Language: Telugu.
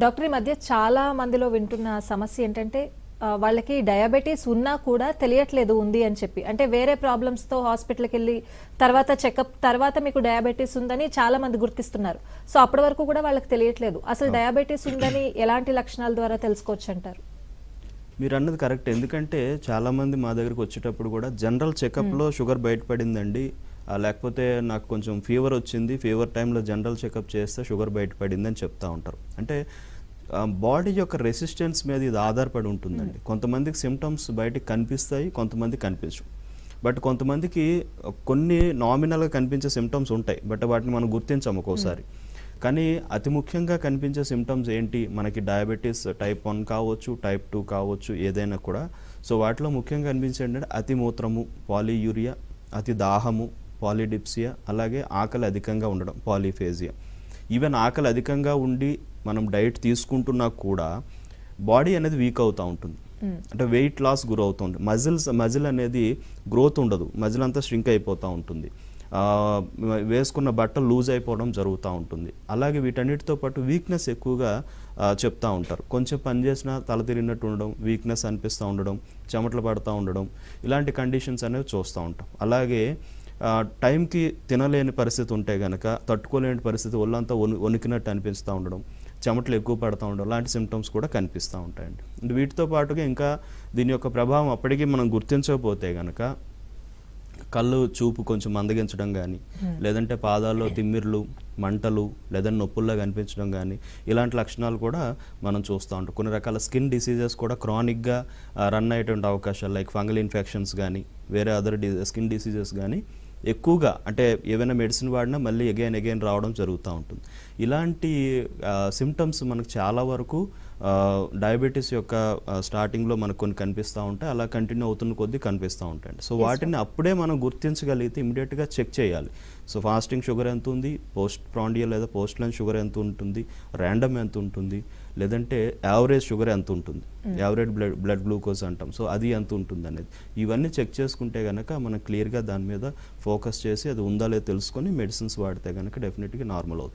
డాక్టర్ ఈ మధ్య చాలా మందిలో వింటున్న సమస్య ఏంటంటే వాళ్ళకి డయాబెటీస్ ఉన్నా కూడా తెలియట్లేదు ఉంది అని చెప్పి. అంటే వేరే ప్రాబ్లమ్స్ తో హాస్పిటల్కి వెళ్ళి తర్వాత చెకప్ తర్వాత మీకు డయాబెటీస్ ఉందని చాలా మంది గుర్తిస్తున్నారు. సో అప్పటి వరకు కూడా వాళ్ళకి తెలియట్లేదు. అసలు డయాబెటీస్ ఉందని ఎలాంటి లక్షణాల ద్వారా తెలుసుకోవచ్చు అంటారు? మీరు అన్నది కరెక్ట్. ఎందుకంటే చాలా మంది మా దగ్గరికి వచ్చేటప్పుడు కూడా జనరల్ చెకప్లో షుగర్ బయటపడిందండి, లేకపోతే నాకు కొంచెం ఫీవర్ వచ్చింది, ఫీవర్ టైంలో జనరల్ చెకప్ చేస్తే షుగర్ బయటపడింది అని చెప్తూ ఉంటారు. అంటే బాడీ యొక్క రెసిస్టెన్స్ మీద ఇది ఆధారపడి ఉంటుందండి. కొంతమందికి సిమ్టమ్స్ బయటికి కనిపిస్తాయి, కొంతమంది కనిపించవు. బట్ కొంతమందికి కొన్ని నామినల్గా కనిపించే సిమ్టమ్స్ ఉంటాయి, బట్ వాటిని మనం గుర్తించాము ఒక్కోసారి. కానీ అతి ముఖ్యంగా కనిపించే సిమ్టమ్స్ ఏంటి, మనకి డయాబెటీస్ టైప్ 1 కావచ్చు, టైప్ 2 కావచ్చు, ఏదైనా కూడా. సో వాటిలో ముఖ్యంగా కనిపించే ఏంటంటే అతి మూత్రము, పాలీయూరియా, అతి దాహము, పాలిడిప్సియా, అలాగే ఆకలి అధికంగా ఉండడం, పాలీఫేజియా. ఈవెన్ ఆకలి అధికంగా ఉండి మనం డైట్ తీసుకుంటున్నా కూడా బాడీ అనేది వీక్ అవుతూ ఉంటుంది. అంటే వెయిట్ లాస్ గురవుతుంది. మజిల్ అనేది గ్రోత్ ఉండదు, మజిల్ అంతా ష్రింక్ అయిపోతూ ఉంటుంది. వేసుకున్న బట్టలు లూజ్ అయిపోవడం జరుగుతూ ఉంటుంది. అలాగే వీటన్నిటితో పాటు వీక్నెస్ ఎక్కువగా చెప్తూ ఉంటారు. కొంచెం పని చేసినా తల తిరిగినట్టు ఉండడం, వీక్నెస్ అనిపిస్తూ ఉండడం, చెమటలు పడుతూ ఉండడం, ఇలాంటి కండిషన్స్ అనేవి చూస్తూ ఉంటాం. అలాగే టైంకి తినలేని పరిస్థితి ఉంటే కనుక, తట్టుకోలేని పరిస్థితి, ఒళ్ళంతా వణికినట్టు అనిపిస్తూ ఉండడం, చెమటలు ఎక్కువ పడుతూ ఉండడం, లాంటి సిమ్టమ్స్ కూడా కనిపిస్తూ ఉంటాయండి. అంటే వీటితో పాటుగా ఇంకా దీని యొక్క ప్రభావం అప్పటికీ మనం గుర్తించకపోతే కనుక కళ్ళు చూపు కొంచెం మందగించడం కానీ, లేదంటే పాదాల్లో తిమ్మిర్లు, మంటలు, లేదా నొప్పుల్లా కనిపించడం కానీ, ఇలాంటి లక్షణాలు కూడా మనం చూస్తూ ఉంటాం. కొన్ని రకాల స్కిన్ డిసీజెస్ కూడా క్రానిక్గా రన్ అయ్యేటువంటి అవకాశాలు, లైక్ ఫంగల్ ఇన్ఫెక్షన్స్ కానీ, వేరే అదర్ స్కిన్ డిసీజెస్ కానీ ఎక్కువగా, అంటే ఏవైనా మెడిసిన్ వాడినా మళ్ళీ అగైన్ రావడం జరుగుతూ ఉంటుంది. ఇలాంటి సిమ్టమ్స్ మనకు చాలా వరకు డయాబెటీస్ యొక్క స్టార్టింగ్లో మనకు కొన్ని కనిపిస్తూ ఉంటాయి, అలా కంటిన్యూ అవుతున్న కొద్దీ కనిపిస్తూ ఉంటాయండి. సో వాటిని అప్పుడే మనం గుర్తించగలిగితే ఇమీడియట్గా చెక్ చేయాలి. సో ఫాస్టింగ్ షుగర్ ఎంత ఉంది, పోస్ట్ ప్రాండియల్ లేదా పోస్ట్ లైన్ షుగర్ ఎంత ఉంటుంది, ర్యాండమ్ ఎంత ఉంటుంది, లేదంటే యావరేజ్ షుగర్ ఎంత ఉంటుంది, యావరేజ్ బ్లడ్ గ్లూకోజ్ అంటాం, సో అది ఎంత ఉంటుంది అనేది, ఇవన్నీ చెక్ చేసుకుంటే కనుక మనం క్లియర్గా దాని మీద ఫోకస్ చేసి అది ఉందా లేదో తెలుసుకొని మెడిసిన్స్ వాడితే కనుక డెఫినెట్గా నార్మల్ అవుతుంది.